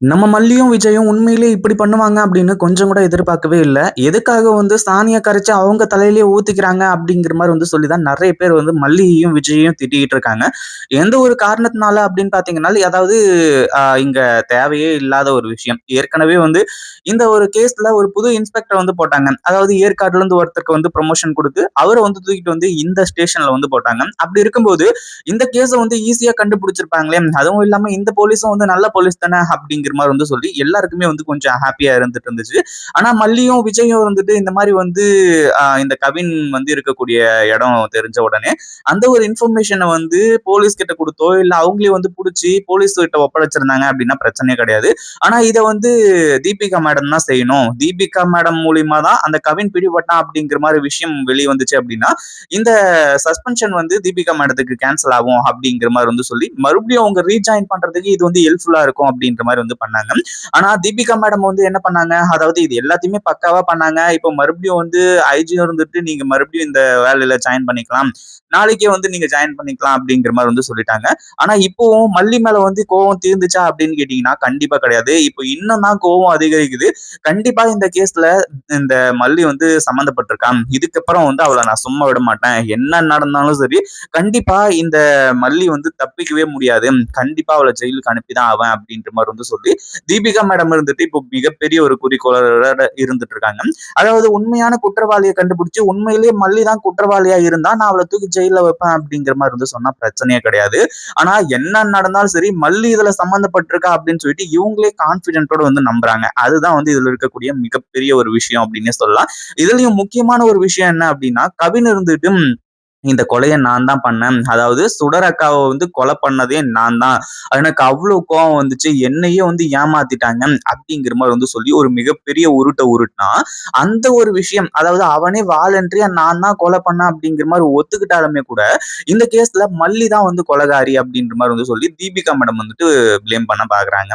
நம்ம மல்லியும், விஜயும் உண்மையிலேயே இப்படி பண்ணுவாங்க அப்படின்னு கொஞ்சம் கூட எதிர்பார்க்கவே இல்ல. எதுக்காக சாணிய கரைச்சு அவங்க தலையிலேயே ஊத்திக்கிறாங்க அப்படிங்கிற மாரி சொல்லி தான் நெறைய பேர் மல்லியையும், விஜயையும் திட்டிக்கிட்டு இருக்காங்க. எந்த ஒரு காரணத்தினால அப்படின்னு பார்த்தீங்கன்னா, அதாவது இங்க தேவையே இல்லாத ஒரு விஷயம். ஏற்கனவே இந்த ஒரு கேஸ்ல ஒரு புது இன்ஸ்பெக்டர் போட்டாங்க. அதாவது ஏற்காடுல இருந்து ஒருத்தருக்கு புரமோஷன் குடுத்து, அவர தூக்கிட்டு இந்த ஸ்டேஷன்ல போட்டாங்க. அப்படி இருக்கும்போது, இந்த கேஸ ஈஸியா கண்டுபிடிச்சிருப்பாங்களே! அதுவும் இல்லாம இந்த போலீஸும் நல்ல போலீஸ் தானே அப்படிங்கிற மாரி சொல்லி எல்லாருக்குமே கொஞ்சம் ஹேப்பியா இருந்துட்டு இருந்துச்சு. ஆனா மல்லியும், விஜயும் இந்த மாரி இந்த கவின் இருக்கக்கூடிய இடம் தெரிஞ்ச உடனே, அந்த ஒரு இன்ஃபர்மேஷன போலீஸ் கிட்ட குடுத்தோ, இல்ல அவங்களே புடிச்சு போலீஸ் கிட்ட ஒப்படைச்சிருந்தாங்க அப்படின்னா பிரச்சனையே கிடையாது. ஆனா இத தீபிகா மேடம் தான் செய்யணும். தீபிகா மேடம் மூலியமா தான் அந்த கவின் பிடிபட்டான் அப்படிங்கிற மாரி விஷயம் வெளிய வந்துச்சு அப்படின்னா, இந்த சஸ்பென்ஷன் தீபிகா மேடத்துக்கு கேன்சல் ஆகும் அப்படிங்கிற மாதிரி சொல்லி மறுபடியும் அவங்க ரீஜாயின் பண்றதுக்கு இது ஹெல்ப்ஃபுல்லா இருக்கும் அப்படின்ற மாதிரி பண்ணாங்க. ஆனா தீபிகா மேடம் என்ன பண்ணாங்க, அதாவது இது எல்லாத்தையுமே பக்காவா பண்ணாங்க. இப்போ மறுபடியும் ஐஜியும் நீங்க மறுபடியும் இந்த வேலையில ஜாயின் பண்ணிக்கலாம், நாளைக்கே நீங்க ஜாயின் பண்ணிக்கலாம் அப்படிங்கிற மாதிரி சொல்லிட்டாங்க. ஆனா இப்பவும் மல்லி மேல கோவம் தீர்ந்துச்சா அப்படின்னு கேட்டீங்கன்னா கண்டிப்பா கிடையாது. இப்போ இன்னும் தான் கோவம் அதிகரிக்குது. கண்டிப்பா இந்த கேஸ்ல இந்த மல்லி சம்மந்தப்பட்டிருக்கான். இதுக்கப்புறம் அவளை நான் சும்மா விட மாட்டேன். என்ன நடந்தாலும் சரி, கண்டிப்பா இந்த மல்லி தப்பிக்கவே முடியாது. கண்டிப்பா அவளை ஜெயிலுக்கு அனுப்பிதான் ஆவேன் அப்படின்ற மாதிரி சொல்லி தீபிகா மேடம் இப்போ மிகப்பெரிய ஒரு குறிக்கோளோட இருந்துட்டு இருக்காங்க. அதாவது உண்மையான குற்றவாளியை கண்டுபிடிச்சு உண்மையிலேயே மல்லி தான் குற்றவாளியா இருந்தா நான் அவளை தூக்கி ஜெயில வைப்பேன் அப்படிங்கிற மாதிரி சொன்னா பிரச்சனையே கிடையாது. ஆனா என்ன நடந்தாலும் சரி மல்லி இதுல சம்பந்தப்பட்டிருக்கா அப்படின்னு சொல்லிட்டு இவங்களே கான்பிடென்ட்டோட நம்புறாங்க. அதுதான் இதுல இருக்கக்கூடிய மிகப்பெரிய ஒரு விஷயம் அப்படின்னே சொல்லலாம். இதுலயும் முக்கியமான ஒரு விஷயம் என்ன அப்படின்னா, கவின் இருந்துட்டு இந்த கொலையை நான் தான் பண்ணேன், அதாவது சுடர் அக்காவை கொலை பண்ணதே நான் தான், எனக்கு அவ்வளவு கோவம் வந்துச்சு, என்னையே ஏமாத்திட்டாங்க அப்படிங்கிற மாதிரி சொல்லி ஒரு மிகப்பெரிய உருட்டுனா, அந்த ஒரு விஷயம், அதாவது அவனே வாலண்டரியா நான் தான் கொலை பண்ணேன் அப்படிங்கிற மாதிரி ஒத்துக்கிட்டாலுமே கூட இந்த கேஸ்ல மல்லி தான் கொலைகாரி அப்படின்ற மாதிரி சொல்லி தீபிகா மேடம் பிளேம் பண்ண பாக்குறாங்க.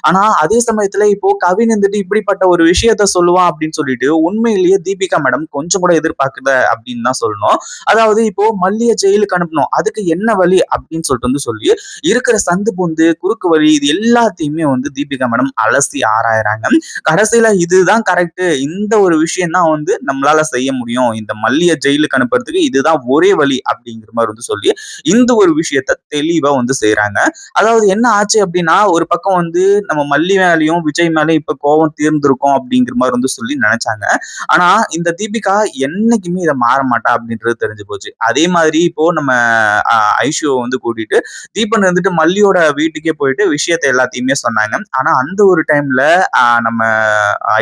ஆனா அதே சமயத்துல இப்போ கவின் இப்படிப்பட்ட ஒரு விஷயத்த சொல்லுவான் அப்படின்னு சொல்லிட்டு உண்மையிலேயே தீபிகா மேடம் கொஞ்சம் கூட எதிர்பார்க்கல அப்படின்னு தான் சொல்லணும். அதாவது இப்போ மல்லிய ஜெயிலுக்கு அனுப்பணும், அதுக்கு என்ன வழி அப்படின்னு சொல்லிட்டு சொல்லி இருக்கிற சந்து பொந்து குறுக்கு வழி இது எல்லாத்தையுமே தீபிகா மேடம் அலசி ஆராயறாங்க. கடைசியில இதுதான் கரெக்ட், இந்த ஒரு விஷயம் தான் நம்மளால செய்ய முடியும், இந்த மல்லிய ஜெயிலுக்கு அனுப்புறதுக்கு இதுதான் ஒரே வழி அப்படிங்கிற மாதிரி சொல்லி இந்த ஒரு விஷயத்த தெளிவா செய்யறாங்க. அதாவது என்ன ஆச்சு அப்படின்னா, ஒரு பக்கம் நம்ம மல்லி மேலையும் விஜய் மேலையும் இப்ப கோவம் தீர்ந்திருக்கும் அப்படிங்கிற மாதிரி சொல்லி நினைச்சாங்க. ஆனா இந்த தீபிகா என்னைக்குமே இதை மாற மாட்டா அப்படின்றது தெரிஞ்சு போச்சு. அதே மாதிரி இப்போ நம்ம ஐஷுவை கூட்டிட்டு தீபன் மல்லியோட வீட்டுக்கே போயிட்டு விஷயத்தை எல்லாத்தையுமே சொன்னாங்க. ஆனா அந்த ஒரு டைம்ல நம்ம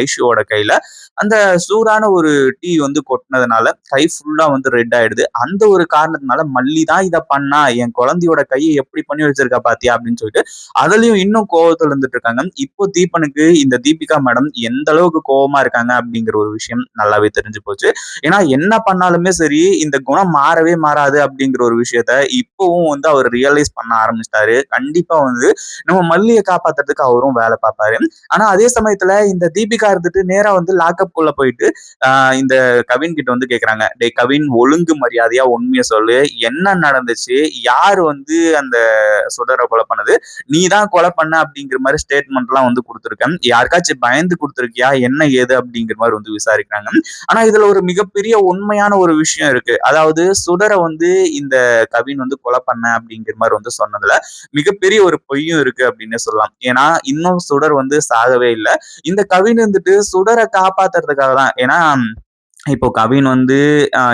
ஐஷுவோட கையில அந்த சூடான ஒரு டீ கொட்டினதுனால கை ஃபுல்லா ரெட் ஆயிடுது. அந்த ஒரு காரணத்தினால மல்லி தான் இதை பண்ணா, என் குழந்தையோட கையை எப்படி பண்ணி வச்சிருக்கா பாத்தியா அப்படின்னு சொல்லிட்டு அதுலயும் இன்னும் கோவத்துல இருந்துட்டு இருக்காங்க. இப்போ தீபனுக்கு இந்த தீபிகா மேடம் எந்த அளவுக்கு கோவமா இருக்காங்க அப்படிங்கிற ஒரு விஷயம் நல்லாவே தெரிஞ்சு போச்சு. ஏன்னா என்ன பண்ணாலுமே சரி இந்த குணம் மாறவே மாறாது அப்படிங்கிற ஒரு விஷயத்த இப்பவும் அவர் ரியலைஸ் பண்ண ஆரம்பிச்சிட்டாரு. கண்டிப்பா நம்ம மல்லியை காப்பாத்துறதுக்கு அவரும் வேலை பார்ப்பாரு. ஆனா அதே சமயத்துல இந்த தீபிகா நேரா லாக்அப் குள்ள போயிட்டு இந்த கவின் கிட்ட கேக்குறாங்க, டேய் கவின் ஒழுங்கு மரியாதையா உண்மையை சொல்லு, என்ன நடந்துச்சு, யாரு அந்த சுடரை கொலை பண்ணது, நீ தான் கொலை பண்ண அப்படிங்கிற மாதிரி ஸ்டேட்மெண்ட் எல்லாம் கொடுத்துருக்கேன், யாருக்காச்சும் பயந்து கொடுத்துருக்கியா என்ன ஏது அப்படிங்கிற மாதிரி விசாரிக்கிறாங்க. ஆனா இதுல ஒரு மிகப்பெரிய உண்மையான ஒரு விஷயம் இருக்கு. அதாவது சுடரை இந்த கவின் கொலை பண்ண அப்படிங்கிற மாதிரி சொன்னதுல மிகப்பெரிய ஒரு பொய்யும் இருக்கு அப்படின்னு சொல்லலாம். ஏன்னா இன்னும் சுடர் சாகவே இல்லை. இந்த கவின் சுடரை காப்பாத்துறதுக்காக தான். ஏன்னா இப்போ கவின்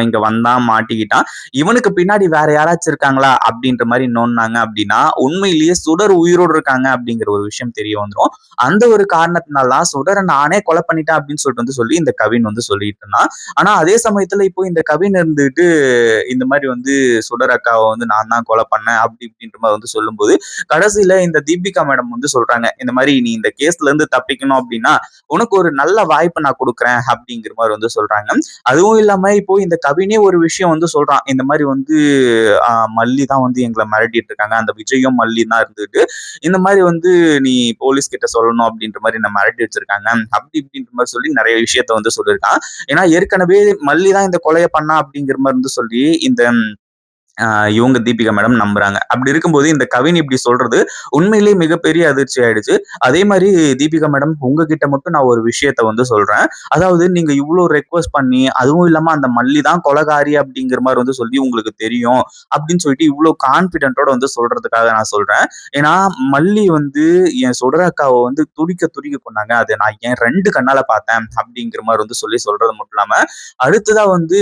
இங்க வந்தான் மாட்டிக்கிட்டான், இவனுக்கு பின்னாடி வேற யாராச்சும் இருக்காங்களா அப்படின்ற மாதிரி நோண்டாங்க அப்படின்னா உண்மையிலேயே சுடர் உயிரோடு இருக்காங்க அப்படிங்கிற ஒரு விஷயம் தெரிய வந்துடும். அந்த ஒரு காரணத்தினால்தான் சுடரை நானே கொலை பண்ணிட்டேன் அப்படின்னு சொல்லிட்டு சொல்லி இந்த கவின் சொல்லிட்டு இருந்தான். ஆனா அதே சமயத்துல இப்போ இந்த கவின் இந்த மாதிரி சுடர் அக்காவை நான் தான் கொலை பண்ணேன் அப்படி இப்படின்ற மாதிரி சொல்லும்போது கடைசியில இந்த தீபிகா மேடம் சொல்றாங்க, இந்த மாதிரி நீ இந்த கேஸ்ல இருந்து தப்பிக்கணும் அப்படின்னா உனக்கு ஒரு நல்ல வாய்ப்பு நான் கொடுக்குறேன் அப்படிங்கிற மாதிரி சொல்றாங்க. அதுவும் இல்லாம இப்போ இந்த கவினே ஒரு விஷயம் சொல்றான், இந்த மாதிரி மல்லி தான் எங்களை மிரட்டிட்டு இருக்காங்க, அந்த விஜயும் மல்லி தான் இருந்துட்டு இந்த மாதிரி நீ போலீஸ் கிட்ட சொல்லணும் அப்படின்ற மாதிரி நான் மிரட்டி வச்சிருக்காங்க அப்படி இப்படின்ற மாதிரி சொல்லி நிறைய விஷயத்த சொல்லியிருக்கான். ஏன்னா ஏற்கனவே மல்லி தான் இந்த கொலையை பண்ணா அப்படிங்கிற மாதிரி சொல்லி இந்த இவங்க தீபிகா மேடம் நம்புறாங்க. அப்படி இருக்கும்போது இந்த கவின் இப்படி சொல்றது உண்மையிலேயே மிகப்பெரிய அதிர்ச்சி ஆயிடுச்சு. அதே மாரி தீபிகா மேடம் உங்ககிட்ட மட்டும் நான் ஒரு விஷயத்த வந்து சொல்றேன். அதாவது நீங்க இவ்ளோ ரெக்வெஸ்ட் பண்ணி, அதுவும் இல்லாம அந்த மல்லி தான் கொலைகாரி அப்படிங்கிற மாரி வந்து சொல்லி உங்களுக்கு தெரியும் அப்படின்னு சொல்லிட்டு இவ்ளோ கான்ஃபிடென்ட்டோட வந்து சொல்றதுக்காக நான் சொல்றேன். ஏன்னா மல்லி வந்து என் சுடர் அக்காவ வந்து துடிக்க துடிக்க கொன்னாங்க. அத நான் என் 2 கண்ணால பார்த்தேன் அப்படிங்கிற மாரி வந்து சொல்லி சொல்றது மட்டும் இல்லாம, அடுத்ததா வந்து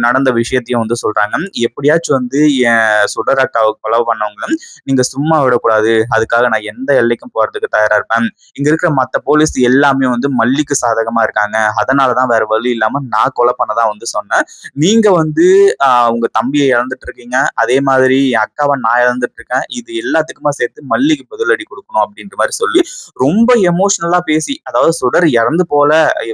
நடந்த விஷயத்தையும் வந்து சொல்றாங்க. எப்படியாச்சும் வந்து என் சுடர் அக்காவ கொலை பண்ணவங்கள நீங்க சும்மா விடக்கூடாது. அதுக்காக நான் எந்த எல்லைக்கும் போறதுக்கு தயாரா இருப்பேன். இங்க இருக்கிற மத்த போலீஸ் எல்லாமே வந்து மல்லிக்கு சாதகமா இருக்காங்க. அதனால தான் வேற வழி இல்லாம நான் கொலை பண்ணதா வந்து சொன்னேன். நீங்க வந்து உங்க தம்பிய இழந்துட்டு இருக்கீங்க. அதே மாதிரி என் அக்காவ நான் இழந்துட்டு இருக்கேன். இது எல்லாத்துக்குமா சேர்த்து மல்லிக்கு பதிலடி குடுக்கணும் அப்படின்ற மாரி சொல்லி, ரொம்ப எமோஷனலா பேசி, அதாவது சுடர் இறந்து போல,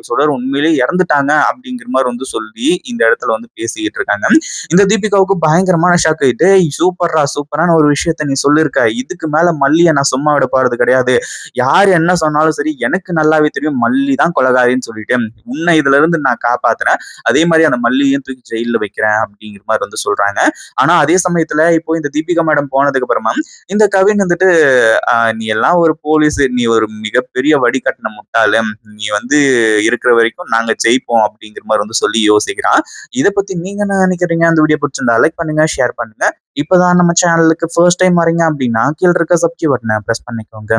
சுடர் உண்மையிலேயே இறந்துட்டாங்க அப்படிங்கிற மாரி வந்து சொல்லி, இந்த இடத்துல வந்து பேசிக்கிட்டு இருக்காங்க. இந்த தீபிகாவுக்கு பயங்கரமான ஷாக். "டேய் சூப்பர்ரா! சூப்பரான ஒரு விஷயத்த நீ சொல்லியிருக்க. இதுக்கு மேல மல்லிய நான் சும்மா விட போறது கிடையாது. யார் என்ன சொன்னாலும் சரி, எனக்கு நல்லாவே தெரியும் மல்லி தான் கொலைகாரின்னு சொல்லிட்டு. உன்னை இதிலிருந்து நான் காப்பாத்துறேன். அதே மாரி அந்த மல்லியையும் தூக்கி ஜெயில்ல வைக்கிறேன்." அப்படிங்கிற மாரி வந்து சொல்றாங்க. ஆனா அதே சமயத்துல இப்போ இந்த தீபிகா மேடம் போனதுக்கு அப்புறமா, இந்த கவின் வந்துட்டு, "நீ எல்லாம் ஒரு போலீஸு. நீ ஒரு மிகப்பெரிய வடிகட்டுன முட்டாளு. நீ வந்து இருக்கிற வரைக்கும் நாங்க ஜெயிப்போம்." அப்படிங்கிற மாரி வந்து சொல்லி யோசிக்கிறான். இத பத்தி நீங்க என்ன நினைக்கிறீங்க? அந்த வீடியோ பிடிச்சிருந்தா லைக் பண்ணுங்க, ஷேர் பண்ணுங்க. இப்பதான் நம்ம சேனலுக்கு ஃபர்ஸ்ட் டைம் வரீங்க அப்படின்னா, கீழ இருக்க சப்ஸ்கிரைப் பட்டன பிரஸ் பண்ணிக்கோங்க.